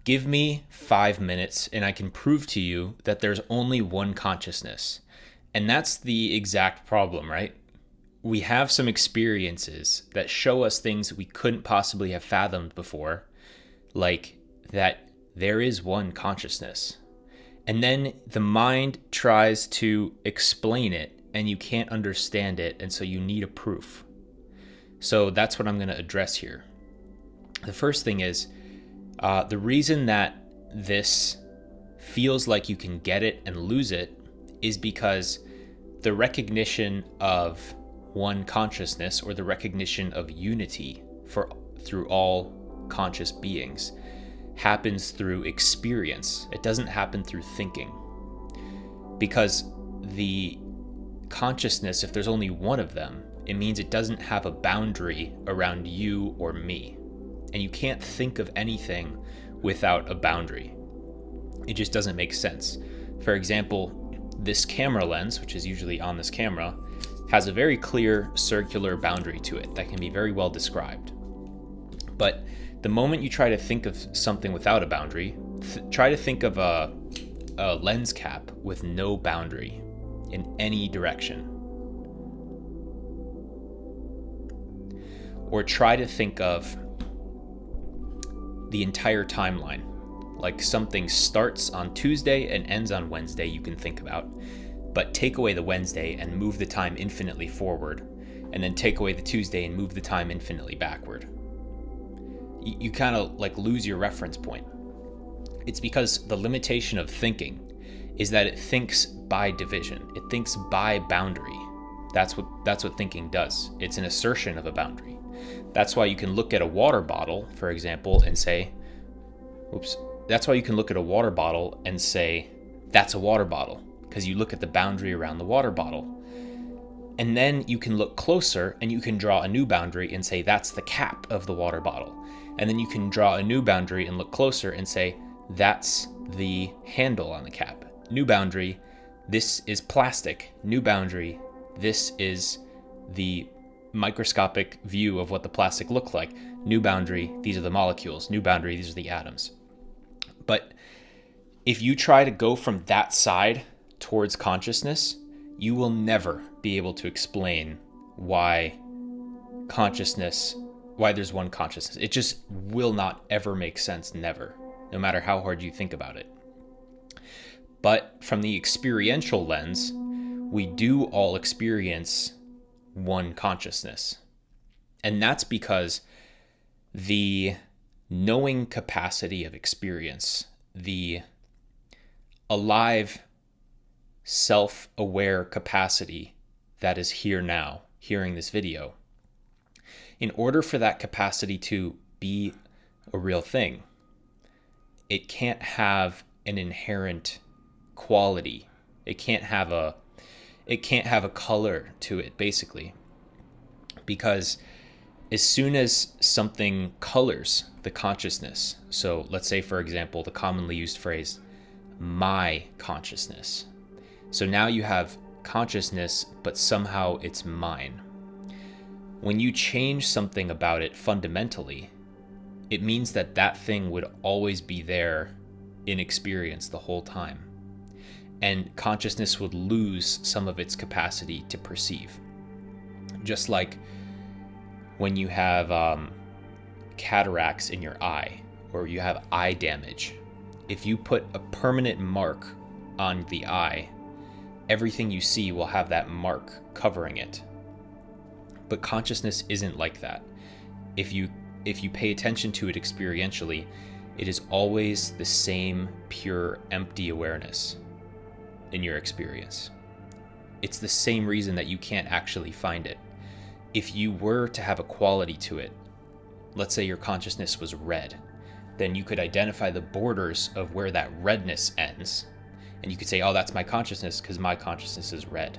Give me 5 minutes and I can prove to you that there's only one consciousness. And that's the exact problem, right? We have some experiences that show us things we couldn't possibly have fathomed before, like that there is one consciousness. And then the mind tries to explain it and you can't understand it, and so you need a proof. So that's what I'm going to address here. The first thing is the reason that this feels like you can get it and lose it is because the recognition of one consciousness, or the recognition of unity through all conscious beings, happens through experience. It doesn't happen through thinking. Because the consciousness, if there's only one of them, it means it doesn't have a boundary around you or me. And you can't think of anything without a boundary. It just doesn't make sense. For example, this camera lens, which is usually on this camera, has a very clear circular boundary to it that can be very well described. But the moment you try to think of something without a boundary, try to think of a lens cap with no boundary in any direction. Or try to think of the entire timeline, like something starts on Tuesday and ends on Wednesday, you can think about. But take away the Wednesday and move the time infinitely forward, and then take away the Tuesday and move the time infinitely backward. You kind of like lose your reference point. It's because the limitation of thinking is that it thinks by division. It thinks by boundary. That's what thinking does. It's an assertion of a boundary. That's why you can look at a water bottle, for example, and say, that's why you can look at a water bottle and say, that's a water bottle, because you look at the boundary around the water bottle. And then you can look closer and you can draw a new boundary and say, that's the cap of the water bottle. And then you can draw a new boundary and look closer and say, that's the handle on the cap. New boundary, this is plastic. New boundary, this is the microscopic view of what the plastic looked like. New boundary, these are the molecules. New boundary, these are the atoms. But if you try to go from that side towards consciousness, you will never be able to explain why there's one consciousness. It just will not ever make sense, never, no matter how hard you think about it. But from the experiential lens, we do all experience one consciousness. And that's because the knowing capacity of experience, the alive, self-aware capacity that is here now, hearing this video, in order for that capacity to be a real thing, it can't have an inherent quality. It can't have a color to it, basically. Because as soon as something colors the consciousness, so let's say, for example, the commonly used phrase, my consciousness. So now you have consciousness, but somehow it's mine. When you change something about it fundamentally, it means that that thing would always be there in experience the whole time. And consciousness would lose some of its capacity to perceive. Just like when you have cataracts in your eye, or you have eye damage. If you put a permanent mark on the eye, everything you see will have that mark covering it. But consciousness isn't like that. If you pay attention to it experientially, it is always the same pure, empty awareness in your experience. It's the same reason that you can't actually find it. If you were to have a quality to it, let's say your consciousness was red, then you could identify the borders of where that redness ends. And you could say, oh, that's my consciousness because my consciousness is red.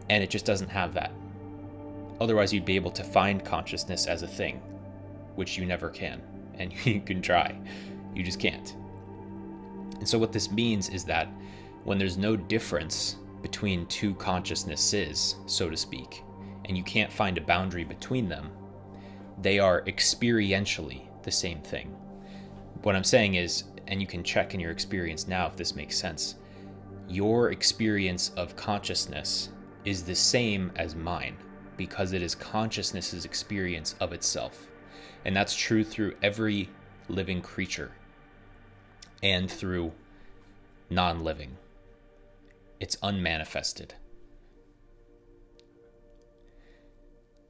And it just doesn't have that. Otherwise, you'd be able to find consciousness as a thing, which you never can. And you can try. You just can't. And so what this means is that when there's no difference between two consciousnesses, so to speak, and you can't find a boundary between them, they are experientially the same thing. what I'm saying is, and you can check in your experience now if this makes sense, your experience of consciousness is the same as mine because it is consciousness's experience of itself. And that's true through every living creature and through non-living. It's unmanifested.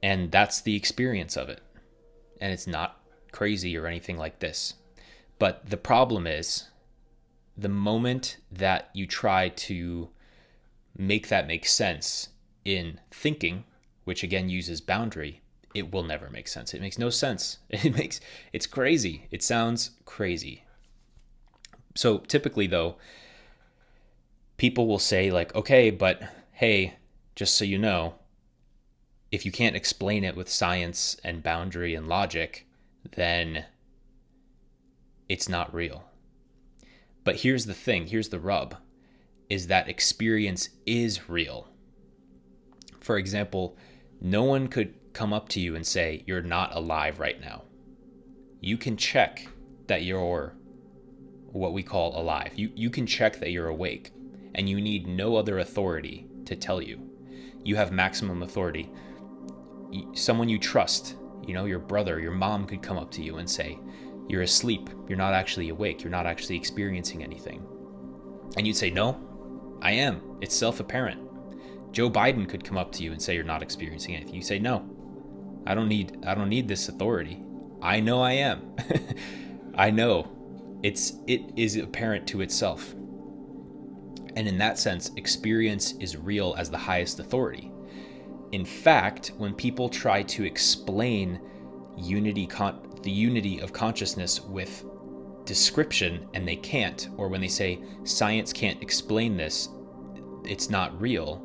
And that's the experience of it. And it's not crazy or anything like this. But the problem is, the moment that you try to make that make sense in thinking, which again uses boundary, it will never make sense. It makes no sense. It's crazy. It sounds crazy. So typically though, people will say like, okay, but hey, just so you know, if you can't explain it with science and boundary and logic, then it's not real. But here's the thing, here's the rub, is that experience is real. For example, no one could come up to you and say, you're not alive right now. You can check that you're what we call alive. You can check that you're awake, and you need no other authority to tell you. You have maximum authority. Someone you trust, your brother, your mom could come up to you and say, you're asleep, you're not actually awake, you're not actually experiencing anything. And you'd say, no, I am. It's self-apparent. Joe Biden could come up to you and say you're not experiencing anything. You say, no, I don't need this authority. I know I am. I know. It is apparent to itself. And in that sense, experience is real as the highest authority. In fact, when people try to explain the unity of consciousness with description and they can't, or when they say science can't explain this, it's not real,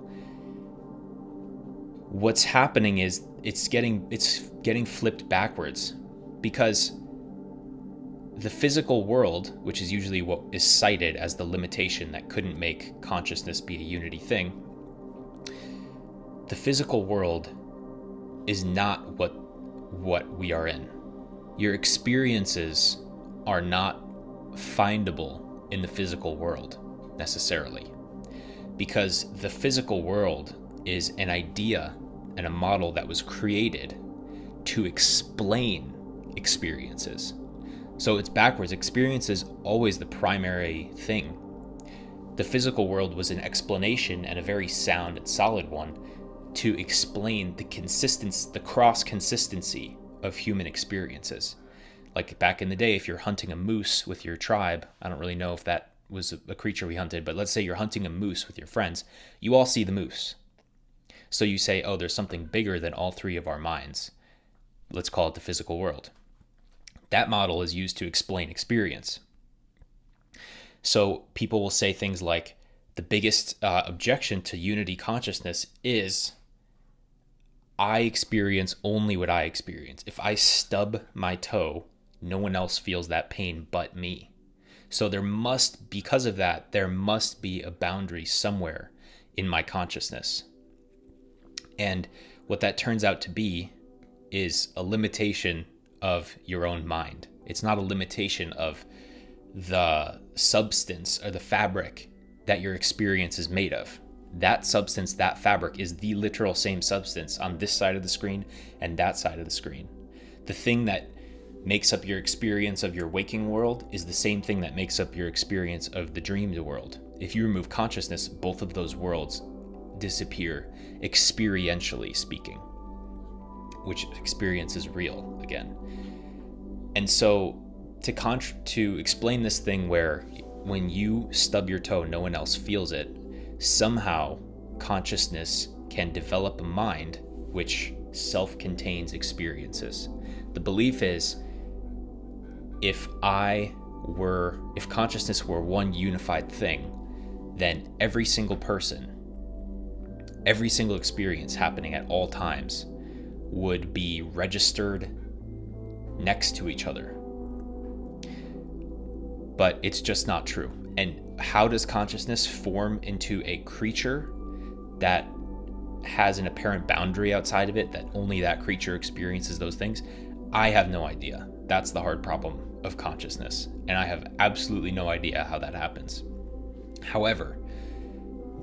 what's happening is it's getting flipped backwards, because the physical world, which is usually what is cited as the limitation that couldn't make consciousness be a unity thing, the physical world is not what we are in. Your experiences are not findable in the physical world necessarily, because the physical world is an idea and a model that was created to explain experiences. So it's backwards. Experience is always the primary thing. The physical world was an explanation, and a very sound and solid one, to explain the cross consistency of human experiences. Like back in the day, if you're hunting a moose with your tribe, I don't really know if that was a creature we hunted, but let's say you're hunting a moose with your friends, you all see the moose. So you say, oh, there's something bigger than all three of our minds. Let's call it the physical world. That model is used to explain experience. So people will say things like, the biggest objection to unity consciousness is I experience only what I experience. If I stub my toe, no one else feels that pain but me. So because of that, there must be a boundary somewhere in my consciousness. And what that turns out to be is a limitation of your own mind. It's not a limitation of the substance or the fabric that your experience is made of. That substance, that fabric, is the literal same substance on this side of the screen and that side of the screen. The thing that makes up your experience of your waking world is the same thing that makes up your experience of the dreamed world. If you remove consciousness, both of those worlds disappear, experientially speaking, which experience is real again. And so to explain this thing where when you stub your toe, no one else feels it, somehow consciousness can develop a mind which self-contains experiences. The belief is, if consciousness were one unified thing, then every single person, every single experience happening at all times would be registered next to each other. But it's just not true. And how does consciousness form into a creature that has an apparent boundary outside of it, that only that creature experiences those things? I have no idea. That's the hard problem of consciousness, and I have absolutely no idea how that happens. However,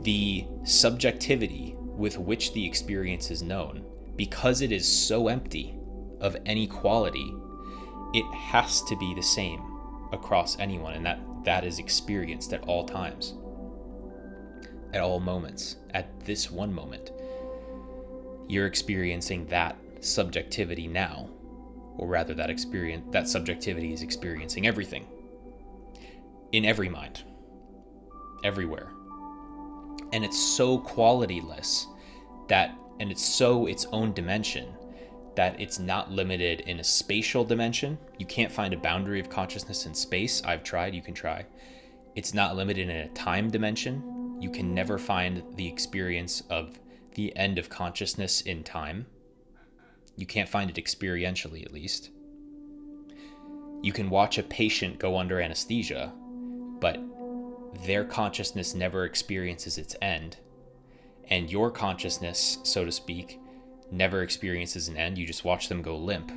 the subjectivity with which the experience is known, because it is so empty of any quality, it has to be the same across anyone, and that is experienced at all times, at all moments. At this one moment, you're experiencing that subjectivity now, or rather that subjectivity is experiencing everything in every mind, everywhere. And it's so qualityless and it's so its own dimension that it's not limited in a spatial dimension. You can't find a boundary of consciousness in space. I've tried, you can try. It's not limited in a time dimension. You can never find the experience of the end of consciousness in time. You can't find it experientially, at least. You can watch a patient go under anesthesia, but their consciousness never experiences its end. And your consciousness, so to speak, never experiences an end. You just watch them go limp.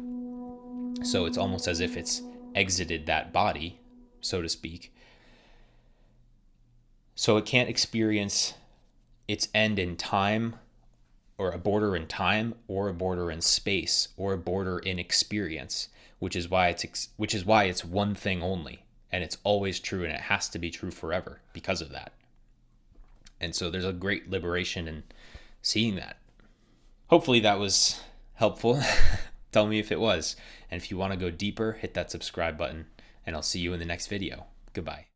So it's almost as if it's exited that body, so to speak. So it can't experience its end in time, or a border in time, or a border in space, or a border in experience, which is why it's one thing only, and it's always true, and it has to be true forever because of that. And so there's a great liberation in seeing that. Hopefully that was helpful. Tell me if it was. And if you want to go deeper, hit that subscribe button, and I'll see you in the next video. Goodbye.